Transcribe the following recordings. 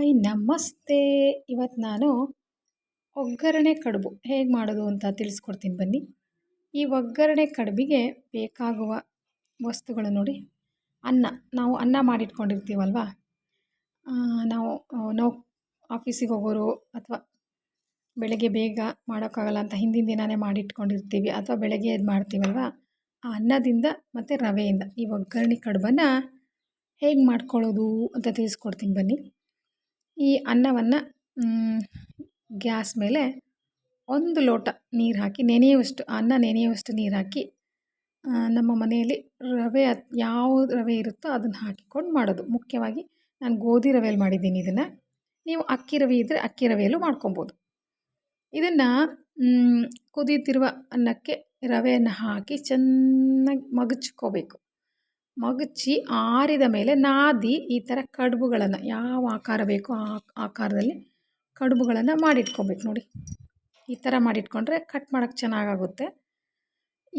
Hi ನಮಸ್ತೆ. ಇವತ್ತು ನಾನು ಒಗ್ಗರಣೆ ಕಡುಬು ಹೇಗೆ ಮಾಡೋದು ಅಂತ ತಿಳಿಸ್ಕೊಡ್ತೀನಿ ಬನ್ನಿ. ಈ ಒಗ್ಗರಣೆ ಕಡುಬಿಗೆ ಬೇಕಾಗುವ ವಸ್ತುಗಳು ನೋಡಿ. ನಾವು ಅನ್ನ ಮಾಡಿಟ್ಕೊಂಡಿರ್ತೀವಲ್ವ. ನಾವು ನಾವು ಆಫೀಸಿಗೆ ಹೋಗೋರು ಅಥವಾ ಬೆಳಗ್ಗೆ ಬೇಗ ಮಾಡೋಕ್ಕಾಗಲ್ಲ ಅಂತ ಹಿಂದಿನ ದಿನವೇ ಮಾಡಿಟ್ಕೊಂಡಿರ್ತೀವಿ, ಅಥವಾ ಬೆಳಗ್ಗೆ ಎದ್ದು ಮಾಡ್ತೀವಲ್ವ. ಆ ಅನ್ನದಿಂದ ಮತ್ತು ರವೆಯಿಂದ ಈ ಒಗ್ಗರಣೆ ಕಡುಬನ್ನು ಹೇಗೆ ಮಾಡ್ಕೊಳ್ಳೋದು ಅಂತ ತಿಳಿಸ್ಕೊಡ್ತೀನಿ ಬನ್ನಿ. ಈ ಅನ್ನವನ್ನು ಗ್ಯಾಸ್ ಮೇಲೆ 1 ಲೋಟ ನೀರು ಹಾಕಿ ಅನ್ನ ನೆನೆಯುವಷ್ಟು ನೀರು ಹಾಕಿ, ನಮ್ಮ ಮನೆಯಲ್ಲಿ ಯಾವ ರವೆ ಇರುತ್ತೋ ಅದನ್ನು ಹಾಕಿಕೊಂಡು ಮಾಡೋದು. ಮುಖ್ಯವಾಗಿ ನಾನು ಗೋಧಿ ರವೆಯಲ್ಲಿ ಮಾಡಿದ್ದೀನಿ ಇದನ್ನು. ನೀವು ಅಕ್ಕಿ ರವೆ ಇದ್ದರೆ ಅಕ್ಕಿ ರವೆಯಲ್ಲೂ ಮಾಡ್ಕೊಬೋದು. ಇದನ್ನು ಕುದೀತಿರುವ ಅನ್ನಕ್ಕೆ ರವೆಯನ್ನು ಹಾಕಿ ಚೆನ್ನಾಗಿ ಮಗಚ್ಕೋಬೇಕು. ಮಗಚಿ ಆರಿದ ಮೇಲೆ ನಾದಿ ಈ ಥರ ಕಡುಬುಗಳನ್ನು ಯಾವ ಆಕಾರ ಬೇಕೋ ಆ ಆಕಾರದಲ್ಲಿ ಕಡುಬುಗಳನ್ನು ಮಾಡಿಟ್ಕೋಬೇಕು ನೋಡಿ. ಈ ಥರ ಮಾಡಿಟ್ಕೊಂಡ್ರೆ ಕಟ್ ಮಾಡೋಕ್ಕೆ ಚೆನ್ನಾಗಾಗುತ್ತೆ.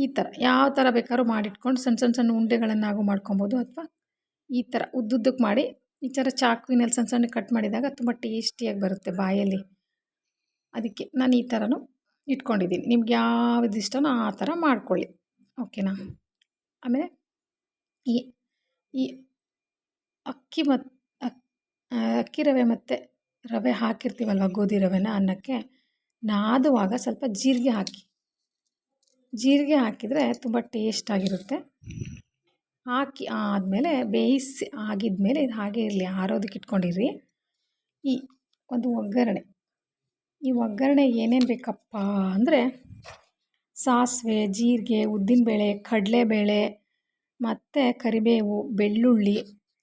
ಈ ಥರ ಯಾವ ಥರ ಬೇಕಾದ್ರೂ ಮಾಡಿಟ್ಕೊಂಡು ಸಣ್ಣ ಸಣ್ಣ ಉಂಡೆಗಳನ್ನಾಗೂ ಮಾಡ್ಕೊಬೋದು, ಅಥವಾ ಈ ಥರ ಉದ್ದುದ್ದಕ್ಕೆ ಮಾಡಿ ಈ ಥರ ಚಾಕುವಿನಲ್ಲಿ ಸಣ್ಣ ಸಣ್ಣ ಕಟ್ ಮಾಡಿದಾಗ ತುಂಬ ಟೇಸ್ಟಿಯಾಗಿ ಬರುತ್ತೆ ಬಾಯಲ್ಲಿ. ಅದಕ್ಕೆ ನಾನು ಈ ಥರನೂ ಇಟ್ಕೊಂಡಿದ್ದೀನಿ. ನಿಮ್ಗೆ ಯಾವ್ದು ಇಷ್ಟನೋ ಆ ಥರ ಮಾಡ್ಕೊಳ್ಳಿ, ಓಕೆನಾ. ಆಮೇಲೆ ಈ ಅಕ್ಕಿ ರವೆ ಮತ್ತು ರವೆ ಹಾಕಿರ್ತೀವಲ್ವ, ಗೋಧಿ ರವೆನ ಅನ್ನಕ್ಕೆ ನಾದುವಾಗ ಸ್ವಲ್ಪ ಜೀರಿಗೆ ಹಾಕಿದರೆ ತುಂಬ ಟೇಸ್ಟಾಗಿರುತ್ತೆ. ಹಾಕಿ ಆದಮೇಲೆ ಬೇಯಿಸಿ ಆಗಿದ್ಮೇಲೆ ಇದು ಹಾಗೆ ಇರಲಿ, ಆರೋದಕ್ಕೆ ಇಟ್ಕೊಂಡಿರಿ. ಈ ಒಂದು ಒಗ್ಗರಣೆ, ಈ ಒಗ್ಗರಣೆಗೆ ಏನೇನು ಬೇಕಪ್ಪ ಅಂದರೆ ಸಾಸಿವೆ, ಜೀರಿಗೆ, ಉದ್ದಿನಬೇಳೆ, ಕಡಲೆಬೇಳೆ ಮತ್ತು ಕರಿಬೇವು, ಬೆಳ್ಳುಳ್ಳಿ,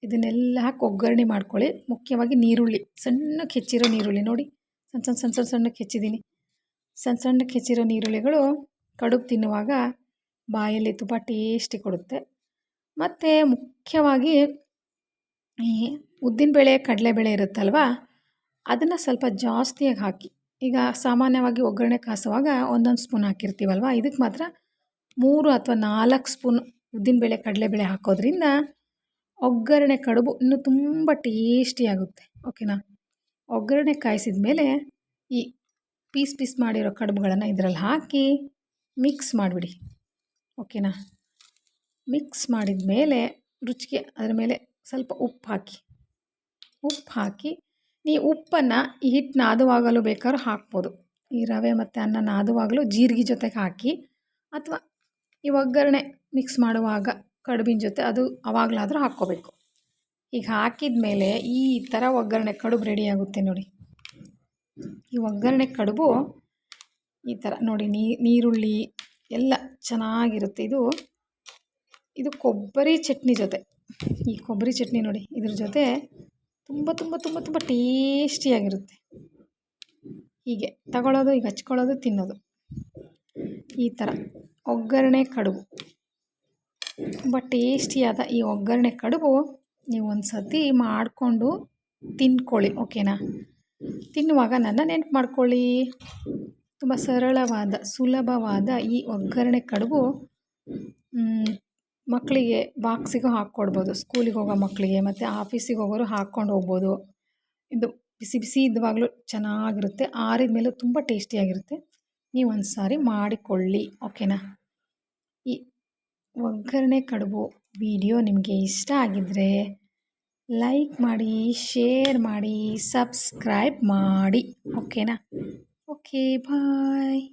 ಇದನ್ನೆಲ್ಲ ಹಾಕಿ ಒಗ್ಗರಣೆ ಮಾಡ್ಕೊಳ್ಳಿ. ಮುಖ್ಯವಾಗಿ ನೀರುಳ್ಳಿ, ಸಣ್ಣಕ್ಕೆ ಹೆಚ್ಚಿರೋ ನೀರುಳ್ಳಿ ನೋಡಿ, ಸಣ್ಣಕ್ಕೆ ಹೆಚ್ಚಿದ್ದೀನಿ. ಸಣ್ಣಕ್ಕೆ ಹೆಚ್ಚಿರೋ ನೀರುಳ್ಳಿಗಳು ಕಡುಬು ತಿನ್ನುವಾಗ ಬಾಯಲ್ಲಿ ತುಂಬ ಟೇಸ್ಟಿ ಕೊಡುತ್ತೆ. ಮತ್ತು ಮುಖ್ಯವಾಗಿ ಈ ಉದ್ದಿನಬೇಳೆ, ಕಡಲೆಬೇಳೆ ಇರುತ್ತಲ್ವ, ಅದನ್ನು ಸ್ವಲ್ಪ ಜಾಸ್ತಿಯಾಗಿ ಹಾಕಿ. ಈಗ ಸಾಮಾನ್ಯವಾಗಿ ಒಗ್ಗರಣೆ ಕಾಸುವಾಗ 1 ಸ್ಪೂನ್ ಹಾಕಿರ್ತೀವಲ್ವ, ಇದಕ್ಕೆ ಮಾತ್ರ 3 ಅಥವಾ 4 ಸ್ಪೂನ್ ಉದ್ದಿನಬೇಳೆ, ಕಡಲೆಬೇಳೆ ಹಾಕೋದ್ರಿಂದ ಒಗ್ಗರಣೆ ಕಡುಬು ಇನ್ನೂ ತುಂಬ ಟೇಸ್ಟಿಯಾಗುತ್ತೆ, ಓಕೆನಾ. ಒಗ್ಗರಣೆ ಕಾಯಿಸಿದ ಮೇಲೆ ಈ ಪೀಸ್ ಮಾಡಿರೋ ಕಡುಬುಗಳನ್ನು ಇದರಲ್ಲಿ ಹಾಕಿ ಮಿಕ್ಸ್ ಮಾಡಿಬಿಡಿ, ಓಕೆನಾ. ಮಿಕ್ಸ್ ಮಾಡಿದ ಮೇಲೆ ರುಚಿಗೆ ಅದರ ಮೇಲೆ ಸ್ವಲ್ಪ ಉಪ್ಪು ಹಾಕಿ ನೀವು ಉಪ್ಪನ್ನು ಈ ಹಿಟ್ಟು ನಾದುವಾಗಲೂ ಬೇಕಾದ್ರೂ ಹಾಕ್ಬೋದು. ಈ ರವೆ ಮತ್ತು ಅನ್ನ ನಾದುವಾಗಲೂ ಜೀರಿಗೆ ಜೊತೆಗೆ ಹಾಕಿ, ಅಥವಾ ಈ ಒಗ್ಗರಣೆ ಮಿಕ್ಸ್ ಮಾಡುವಾಗ ಕಡುಬಿನ ಜೊತೆ ಅದು ಆವಾಗಲಾದರೂ ಹಾಕ್ಕೋಬೇಕು. ಈಗ ಹಾಕಿದ ಮೇಲೆ ಈ ಥರ ಒಗ್ಗರಣೆ ಕಡುಬು ರೆಡಿಯಾಗುತ್ತೆ ನೋಡಿ. ಈ ಒಗ್ಗರಣೆ ಕಡುಬು ಈ ಥರ ನೋಡಿ, ನೀರುಳ್ಳಿ ಎಲ್ಲ ಚೆನ್ನಾಗಿರುತ್ತೆ. ಇದು ಕೊಬ್ಬರಿ ಚಟ್ನಿ ಜೊತೆ, ಈ ಕೊಬ್ಬರಿ ಚಟ್ನಿ ನೋಡಿ, ಇದ್ರ ಜೊತೆ ತುಂಬ ತುಂಬ ತುಂಬ ತುಂಬ ಟೇಸ್ಟಿಯಾಗಿರುತ್ತೆ. ಹೀಗೆ ತಗೊಳ್ಳೋದು, ಈಗ ಹಚ್ಕೊಳ್ಳೋದು, ತಿನ್ನೋದು. ಈ ಥರ ಒಗ್ಗರಣೆ ಕಡುಬು, ತುಂಬ ಟೇಸ್ಟಿಯಾದ ಈ ಒಗ್ಗರಣೆ ಕಡುಬು ನೀವು ಒಂದು ಸತಿ ಮಾಡಿಕೊಂಡು ತಿನ್ಕೊಳ್ಳಿ, ಓಕೆನಾ. ತಿನ್ನುವಾಗ ನನ್ನ ನೆನಪು ಮಾಡ್ಕೊಳ್ಳಿ. ತುಂಬ ಸರಳವಾದ, ಸುಲಭವಾದ ಈ ಒಗ್ಗರಣೆ ಕಡುಬು ಮಕ್ಕಳಿಗೆ ಬಾಕ್ಸಿಗೂ ಹಾಕ್ಕೊಡ್ಬೋದು. ಸ್ಕೂಲಿಗೆ ಹೋಗೋ ಮಕ್ಕಳಿಗೆ ಮತ್ತು ಆಫೀಸಿಗೆ ಹೋಗೋರು ಹಾಕ್ಕೊಂಡು ಹೋಗ್ಬೋದು. ಇದು ಬಿಸಿ ಬಿಸಿ ಇದ್ವಾಗಲೂ ಚೆನ್ನಾಗಿರುತ್ತೆ, ಆರಿದ ಮೇಲೂ ತುಂಬ ಟೇಸ್ಟಿಯಾಗಿರುತ್ತೆ. ನೀವು ಒಂದು ಸಾರಿ ಮಾಡಿಕೊಳ್ಳಿ, ಓಕೆನಾ. ಈ ಒಗ್ಗರಣೆ ಕಡುಬು ವಿಡಿಯೋ ನಿಮಗೆ ಇಷ್ಟ ಆಗಿದ್ದರೆ ಲೈಕ್ ಮಾಡಿ, ಶೇರ್ ಮಾಡಿ, ಸಬ್ಸ್ಕ್ರೈಬ್ ಮಾಡಿ, ಓಕೆನಾ. ಓಕೆ, ಬಾಯ್.